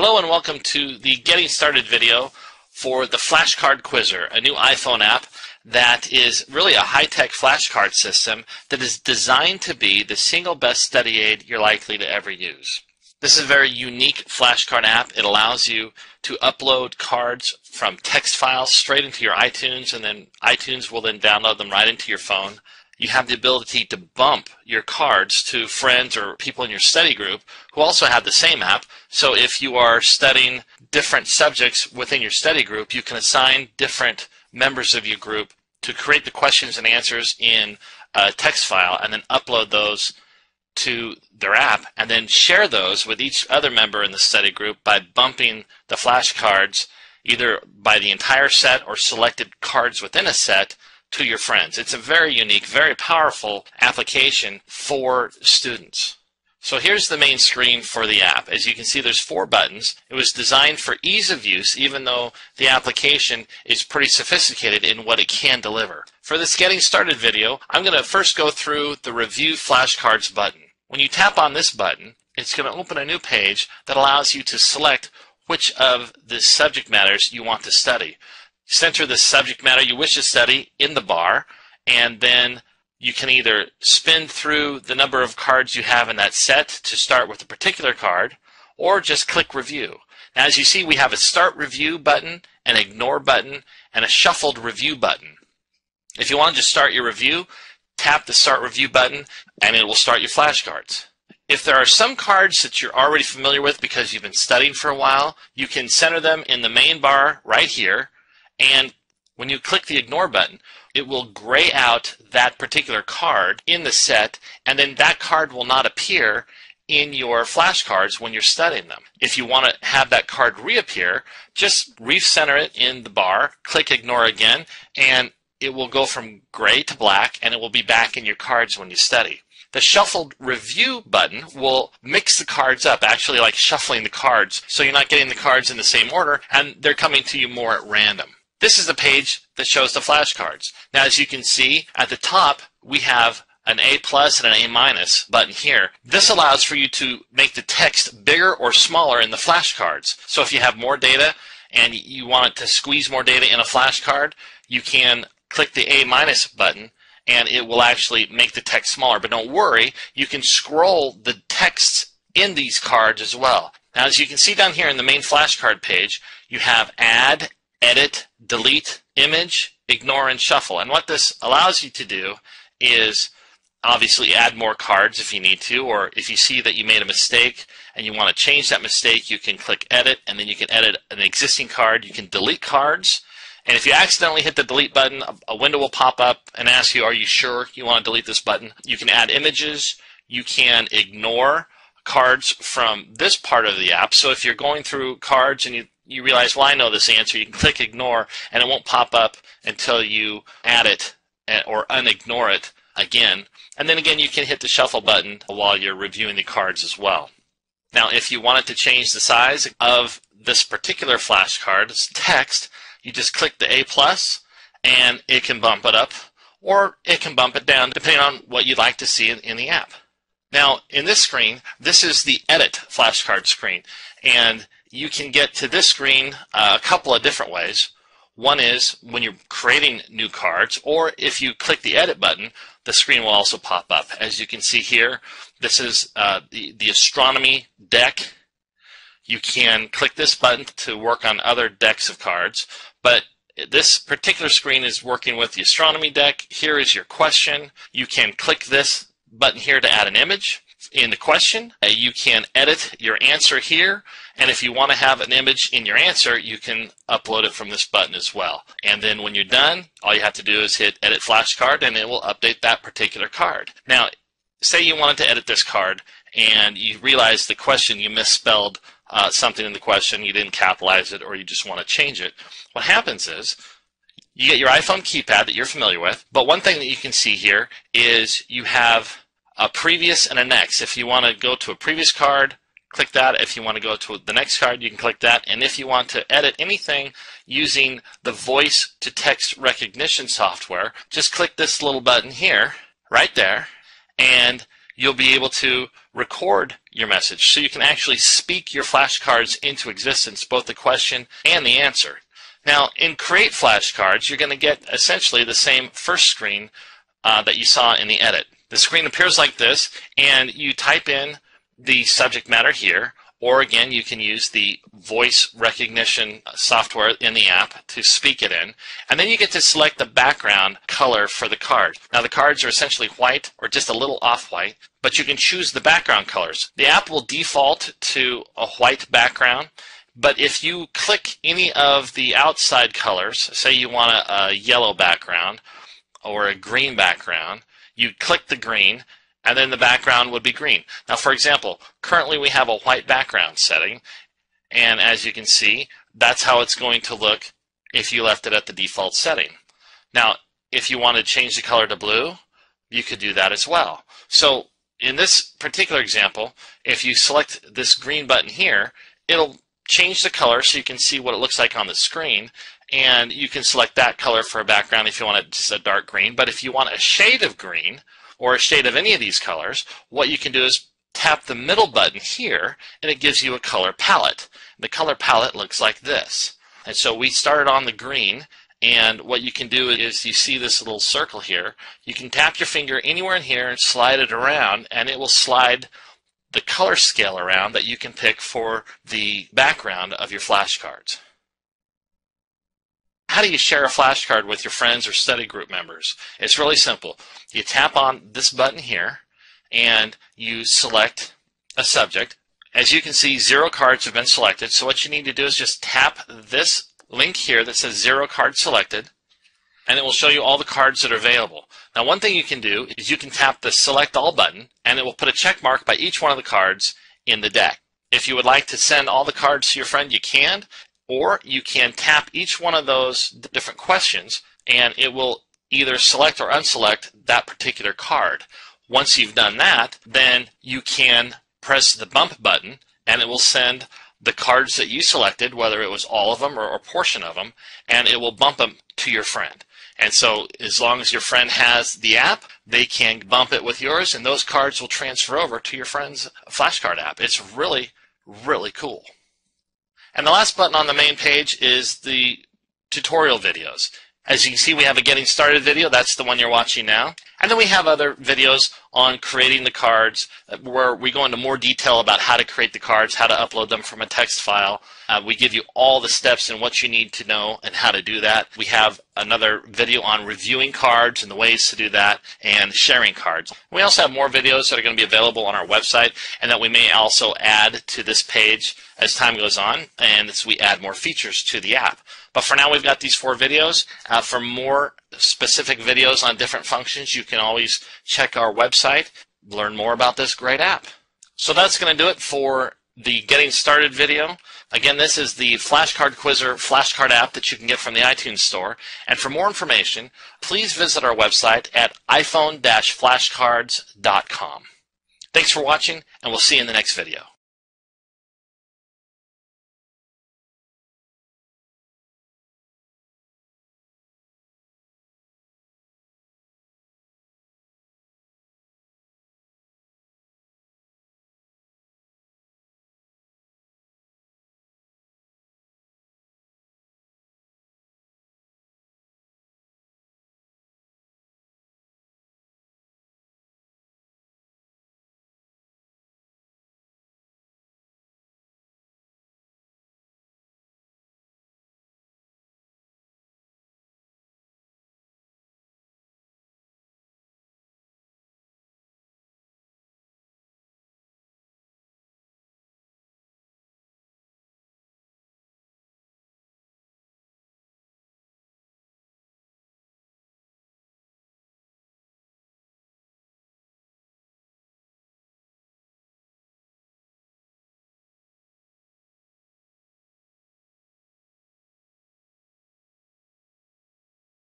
Hello and welcome to the Getting Started video for the Flashcard Quizzer, a new iPhone app that is really a high-tech flashcard system that is designed to be the single best study aid you're likely to ever use. This is a very unique flashcard app. It allows you to upload cards from text files straight into your iTunes, and then iTunes will then download them right into your phone. You have the ability to bump your cards to friends or people in your study group who also have the same app. So if you are studying different subjects within your study group, you can assign different members of your group to create the questions and answers in a text file and then upload those to their app and then share those with each other member in the study group by bumping the flashcards either by the entire set or selected cards within a set to your friends. It's a very unique, very powerful application for students. So here's the main screen for the app. As you can see, there's 4 buttons. It was designed for ease of use, even though the application is pretty sophisticated in what it can deliver. For this Getting Started video, I'm going to first go through the Review Flashcards button. When you tap on this button, it's going to open a new page that allows you to select which of the subject matters you want to study. Center the subject matter you wish to study in the bar, and then you can either spin through the number of cards you have in that set to start with a particular card, or just click Review. Now, as you see, we have a Start Review button, an Ignore button, and a Shuffled Review button. If you want to just start your review, tap the Start Review button, and it will start your flashcards. If there are some cards that you're already familiar with because you've been studying for a while, you can center them in the main bar right here. And when you click the Ignore button, it will gray out that particular card in the set, and then that card will not appear in your flashcards when you're studying them. If you want to have that card reappear, just recenter it in the bar, click Ignore again, and it will go from gray to black, and it will be back in your cards when you study. The Shuffled Review button will mix the cards up, actually like shuffling the cards, so you're not getting the cards in the same order, and they're coming to you more at random. This is the page that shows the flashcards. Now, as you can see, at the top, we have an A+ and an A- button here. This allows for you to make the text bigger or smaller in the flashcards. So if you have more data and you want it to squeeze more data in a flashcard, you can click the A- button, and it will actually make the text smaller. But don't worry, you can scroll the text in these cards as well. Now, as you can see down here in the main flashcard page, you have Add, Edit, Delete, Image, Ignore, and Shuffle. And what this allows you to do is obviously add more cards if you need to, or if you see that you made a mistake and you want to change that mistake, you can click Edit, and then you can edit an existing card. You can delete cards. And if you accidentally hit the delete button, a window will pop up and ask you, are you sure you want to delete this button? You can add images. You can ignore cards from this part of the app. So if you're going through cards and you realize, well, I know this answer, you can click Ignore, and it won't pop up until you add it or unignore it again. And then again, you can hit the Shuffle button while you're reviewing the cards as well. Now, if you wanted to change the size of this particular flashcard's text, you just click the A+, and it can bump it up, or it can bump it down, depending on what you'd like to see in the app. Now, in this screen, this is the Edit flashcard screen, and you can get to this screen a couple of different ways. One is when you're creating new cards, or if you click the Edit button, the screen will also pop up. As you can see here, this is the astronomy deck. You can click this button to work on other decks of cards, but this particular screen is working with the astronomy deck. Here is your question. You can click this button here to add an image in the question. You can edit your answer here, and if you want to have an image in your answer, you can upload it from this button as well. And then when you're done, all you have to do is hit Edit Flashcard, and it will update that particular card. Now, say you wanted to edit this card, and you realize the question, you misspelled something in the question, you didn't capitalize it, or you just want to change it. What happens is you get your iPhone keypad that you're familiar with, but one thing that you can see here is you have a previous and a next. If you want to go to a previous card, click that. If you want to go to the next card, you can click that. And if you want to edit anything using the voice to text recognition software, just click this little button here, right there, and you'll be able to record your message so you can actually speak your flashcards into existence, both the question and the answer. Now, in Create Flashcards, you're going to get essentially the same first screen that you saw in the edit. The screen appears like this, and you type in the subject matter here, or again, you can use the voice recognition software in the app to speak it in, and then you get to select the background color for the card. Now, the cards are essentially white or just a little off-white, but you can choose the background colors. The app will default to a white background, but if you click any of the outside colors, say you want a yellow background or a green background, you click the green, and then the background would be green. Now, for example, currently we have a white background setting, and as you can see, that's how it's going to look if you left it at the default setting. Now, if you want to change the color to blue, you could do that as well. So in this particular example, if you select this green button here, it'll change the color so you can see what it looks like on the screen, and you can select that color for a background if you want it just a dark green. But if you want a shade of green, or a shade of any of these colors, what you can do is tap the middle button here, and it gives you a color palette. The color palette looks like this. And so we started on the green, and what you can do is you see this little circle here. You can tap your finger anywhere in here and slide it around, and it will slide the color scale around that you can pick for the background of your flashcards. How do you share a flashcard with your friends or study group members? It's really simple. You tap on this button here, and you select a subject. As you can see, 0 cards have been selected, so what you need to do is just tap this link here that says 0 cards selected, and it will show you all the cards that are available. Now, one thing you can do is you can tap the Select All button, and it will put a check mark by each one of the cards in the deck. If you would like to send all the cards to your friend, you can. Or you can tap each one of those different questions, and it will either select or unselect that particular card. Once you've done that, then you can press the bump button, and it will send the cards that you selected, whether it was all of them or a portion of them, and it will bump them to your friend. And so as long as your friend has the app, they can bump it with yours, and those cards will transfer over to your friend's flashcard app. It's really, really cool. And the last button on the main page is the tutorial videos. As you can see, we have a Getting Started video. That's the one you're watching now. And then we have other videos on creating the cards where we go into more detail about how to create the cards, how to upload them from a text file. We give you all the steps and what you need to know and how to do that. We have another video on reviewing cards and the ways to do that, and sharing cards. We also have more videos that are going to be available on our website, and that we may also add to this page as time goes on, and as we add more features to the app. But for now, we've got these 4 videos. For more specific videos on different functions, you can always check our website, learn more about this great app. So that's going to do it for the Getting Started video. Again, this is the Flashcard Quizzer flashcard app that you can get from the iTunes Store. And for more information, please visit our website at iPhone-flashcards.com. Thanks for watching, and we'll see you in the next video.